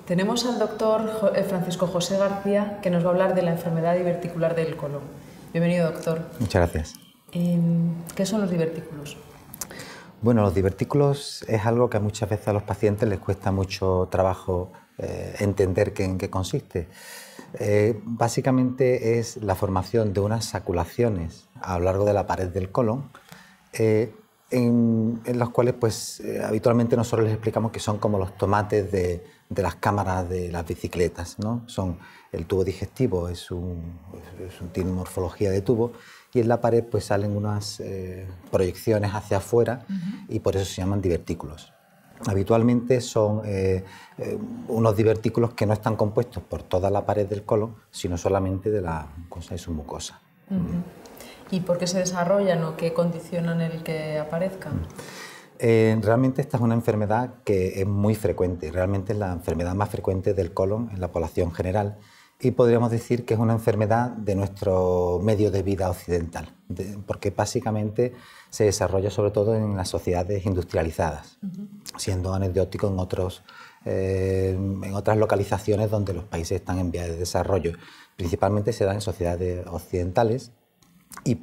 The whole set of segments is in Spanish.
Tenemos al doctor Francisco José García, que nos va a hablar de la enfermedad diverticular del colon. Bienvenido, doctor. Muchas gracias. ¿Qué son los divertículos? Bueno, los divertículos es algo que muchas veces a los pacientes les cuesta mucho trabajo entender en qué consiste. Básicamente es la formación de unas saculaciones a lo largo de la pared del colon, en las cuales habitualmente nosotros les explicamos que son como los tomates de las cámaras de las bicicletas, ¿no? El tubo digestivo tiene morfología de tubo, y en la pared salen unas proyecciones hacia afuera, y por eso se llaman divertículos. Habitualmente son unos divertículos que no están compuestos por toda la pared del colon, sino solamente de la mucosa de su mucosa. ¿Y por qué se desarrollan o qué condicionan el que aparezcan? Realmente esta es una enfermedad que es muy frecuente, realmente es la enfermedad más frecuente del colon en la población general, y podríamos decir que es una enfermedad de nuestro medio de vida occidental, porque básicamente se desarrolla sobre todo en las sociedades industrializadas, siendo anecdótico en otras localizaciones donde los países están en vías de desarrollo. Principalmente se da en sociedades occidentales y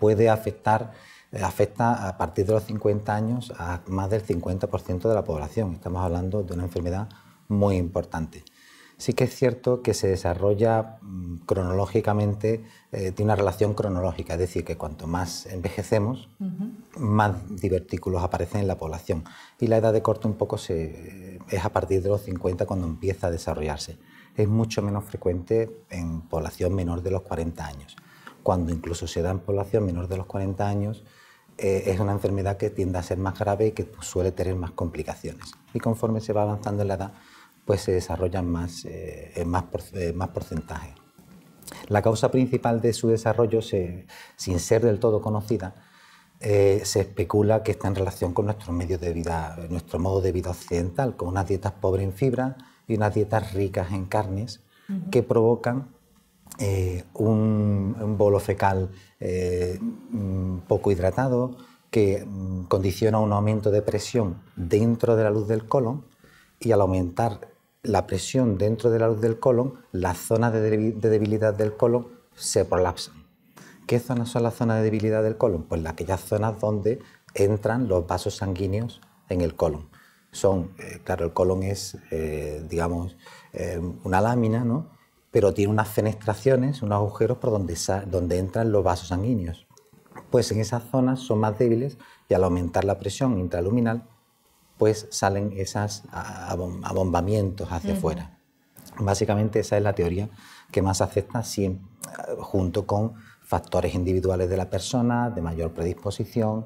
afecta a partir de los 50 años a más del 50% de la población. Estamos hablando de una enfermedad muy importante. Sí que es cierto que se desarrolla cronológicamente, tiene una relación cronológica, es decir, que cuanto más envejecemos, más divertículos aparecen en la población. Y la edad de corte es a partir de los 50 cuando empieza a desarrollarse. Es mucho menos frecuente en población menor de los 40 años. Cuando incluso se da en población menor de los 40 años, es una enfermedad que tiende a ser más grave y que suele tener más complicaciones. Y conforme se va avanzando en la edad, se desarrollan más porcentaje. La causa principal de su desarrollo, sin ser del todo conocida, se especula que está en relación con nuestro modo de vida occidental, con unas dietas pobres en fibra y unas dietas ricas en carnes, que provocan un bolo fecal poco hidratado, que condiciona un aumento de presión dentro de la luz del colon, y al aumentar la presión dentro de la luz del colon, las zonas de debilidad del colon se prolapsan. ¿Qué zonas son las zonas de debilidad del colon? Pues aquellas zonas donde entran los vasos sanguíneos en el colon. Claro, el colon es, una lámina, ¿no? Pero tiene unas fenestraciones, unos agujeros por donde entran los vasos sanguíneos. Pues en esas zonas son más débiles, y al aumentar la presión intraluminal, salen esos abombamientos hacia afuera. Básicamente esa es la teoría que más acepta, junto con factores individuales de la persona, de mayor predisposición,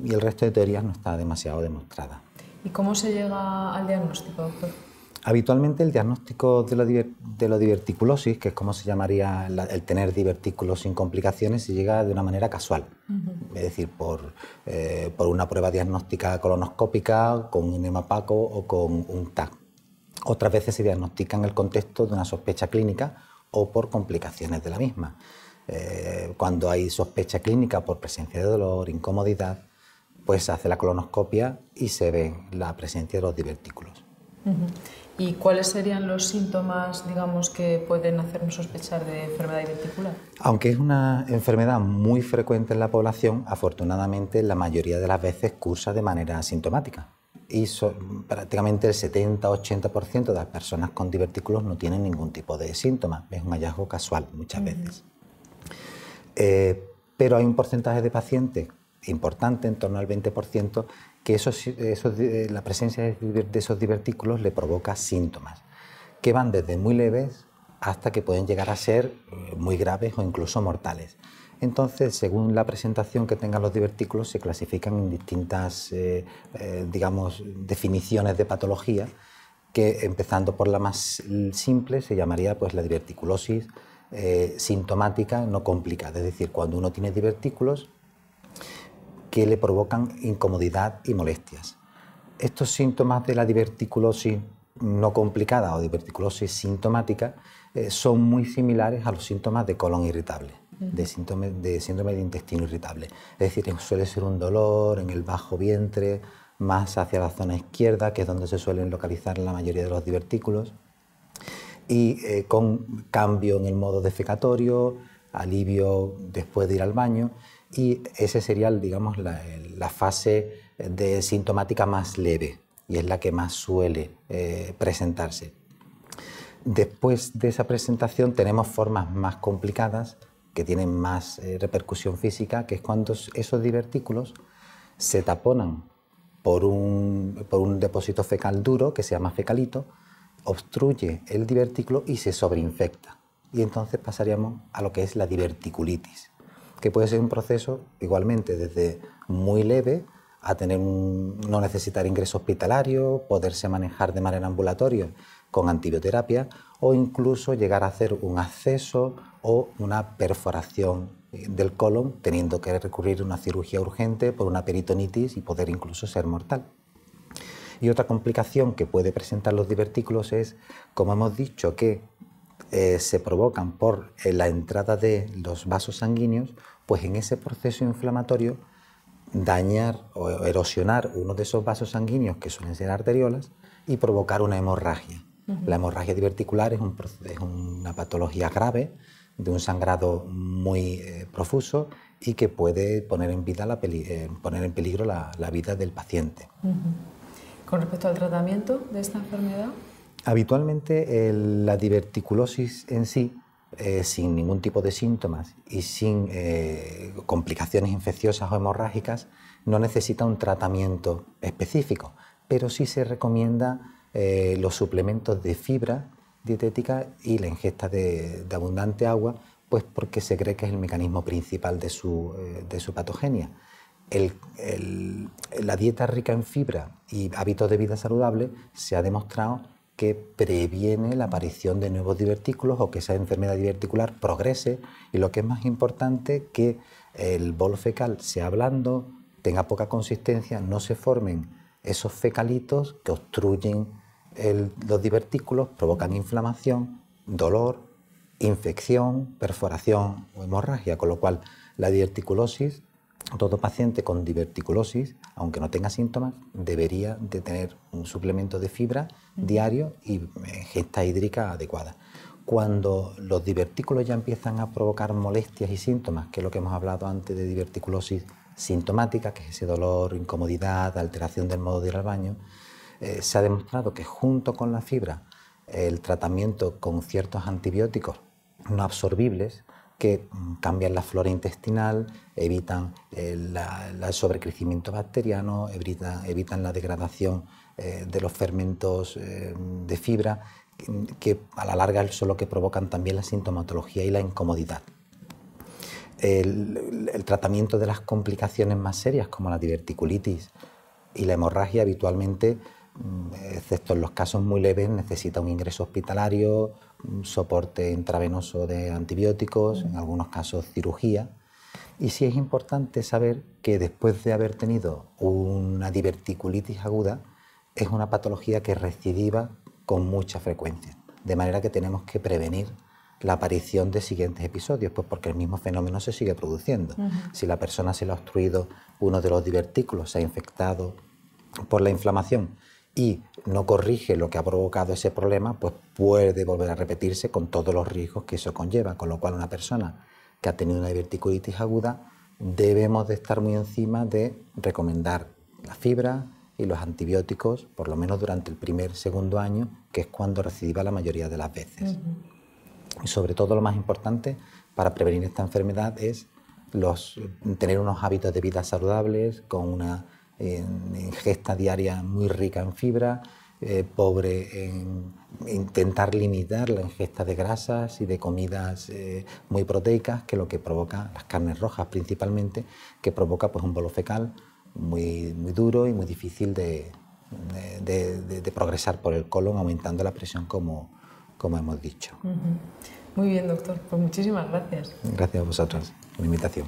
y el resto de teorías no está demasiado demostrada. ¿Y cómo se llega al diagnóstico, doctor? Habitualmente el diagnóstico de la diverticulosis, que es como se llamaría el tener divertículos sin complicaciones, se llega de una manera casual. Es decir, por una prueba diagnóstica colonoscópica, con un hemapaco o con un TAC. Otras veces se diagnostica en el contexto de una sospecha clínica o por complicaciones de la misma. Cuando hay sospecha clínica por presencia de dolor, incomodidad, se hace la colonoscopia y se ve la presencia de los divertículos. ¿Y cuáles serían los síntomas, que pueden hacernos sospechar de enfermedad diverticular? Aunque es una enfermedad muy frecuente en la población, afortunadamente la mayoría de las veces cursa de manera asintomática. Y prácticamente el 70-80% de las personas con divertículos no tienen ningún tipo de síntomas. Es un hallazgo casual muchas veces. Pero hay un porcentaje de pacientes importante, en torno al 20%, que la presencia de esos divertículos le provoca síntomas que van desde muy leves hasta que pueden llegar a ser muy graves o incluso mortales. Entonces, según la presentación que tengan los divertículos, se clasifican en distintas definiciones de patología, que empezando por la más simple se llamaría la diverticulosis sintomática no complicada, es decir, cuando uno tiene divertículos que le provocan incomodidad y molestias. Estos síntomas de la diverticulosis no complicada o diverticulosis sintomática son muy similares a los síntomas de colon irritable, de síndrome de intestino irritable. Es decir, suele ser un dolor en el bajo vientre, más hacia la zona izquierda, que es donde se suelen localizar la mayoría de los divertículos, y con cambio en el modo defecatorio, alivio después de ir al baño, y esa sería, digamos, la fase de sintomática más leve y es la que más suele presentarse. Después de esa presentación tenemos formas más complicadas que tienen más repercusión física, que es cuando esos divertículos se taponan por un depósito fecal duro que se llama fecalito, obstruye el divertículo y se sobreinfecta. Y entonces pasaríamos a lo que es la diverticulitis, que puede ser un proceso igualmente desde muy leve a no necesitar ingreso hospitalario, poderse manejar de manera ambulatoria con antibioterapia o incluso llegar a hacer un absceso o una perforación del colon, teniendo que recurrir a una cirugía urgente por una peritonitis y poder incluso ser mortal. Y otra complicación que puede presentar los divertículos es, como hemos dicho, que se provocan por la entrada de los vasos sanguíneos, pues en ese proceso inflamatorio dañar o erosionar uno de esos vasos sanguíneos, que suelen ser arteriolas, y provocar una hemorragia. La hemorragia diverticular es una patología grave, de un sangrado muy profuso y que puede poner en peligro la vida del paciente. Con respecto al tratamiento de esta enfermedad. Habitualmente la diverticulosis en sí, sin ningún tipo de síntomas y sin complicaciones infecciosas o hemorrágicas, no necesita un tratamiento específico, pero sí se recomienda los suplementos de fibra dietética y la ingesta de abundante agua, pues porque se cree que es el mecanismo principal de su patogenia. La dieta rica en fibra y hábitos de vida saludable se ha demostrado que previene la aparición de nuevos divertículos o que esa enfermedad diverticular progrese y, lo que es más importante, que el bolo fecal sea blando, tenga poca consistencia, no se formen esos fecalitos que obstruyen los divertículos, provocan inflamación, dolor, infección, perforación o hemorragia, con lo cual la diverticulosis, todo paciente con diverticulosis, aunque no tenga síntomas, debería de tener un suplemento de fibra diario y ingesta hídrica adecuada. Cuando los divertículos ya empiezan a provocar molestias y síntomas, que es lo que hemos hablado antes de diverticulosis sintomática, que es ese dolor, incomodidad, alteración del modo de ir al baño, se ha demostrado que junto con la fibra, el tratamiento con ciertos antibióticos no absorbibles, que cambian la flora intestinal, evitan el sobrecrecimiento bacteriano, evitan la degradación de los fermentos de fibra, que a la larga son lo que provocan también la sintomatología y la incomodidad. El tratamiento de las complicaciones más serias, como la diverticulitis y la hemorragia, habitualmente, excepto en los casos muy leves, necesita un ingreso hospitalario, un soporte intravenoso de antibióticos, en algunos casos cirugía. Y sí es importante saber que después de haber tenido una diverticulitis aguda, es una patología que recidiva con mucha frecuencia, de manera que tenemos que prevenir la aparición de siguientes episodios, pues porque el mismo fenómeno se sigue produciendo. Si la persona se le ha obstruido uno de los divertículos, se ha infectado por la inflamación y no corrige lo que ha provocado ese problema, pues puede volver a repetirse con todos los riesgos que eso conlleva, con lo cual una persona que ha tenido una diverticulitis aguda debemos de estar muy encima de recomendar la fibra y los antibióticos, por lo menos durante el segundo año, que es cuando recidiva la mayoría de las veces. Y sobre todo, lo más importante para prevenir esta enfermedad es tener unos hábitos de vida saludables, con una ingesta diaria muy rica en fibra, pobre en intentar limitar la ingesta de grasas y de comidas muy proteicas, que lo que provoca, las carnes rojas principalmente, que provoca pues un bolo fecal muy duro y muy difícil de progresar por el colon, aumentando la presión como hemos dicho. Muy bien, doctor. Pues muchísimas gracias. Gracias a vosotros por la invitación.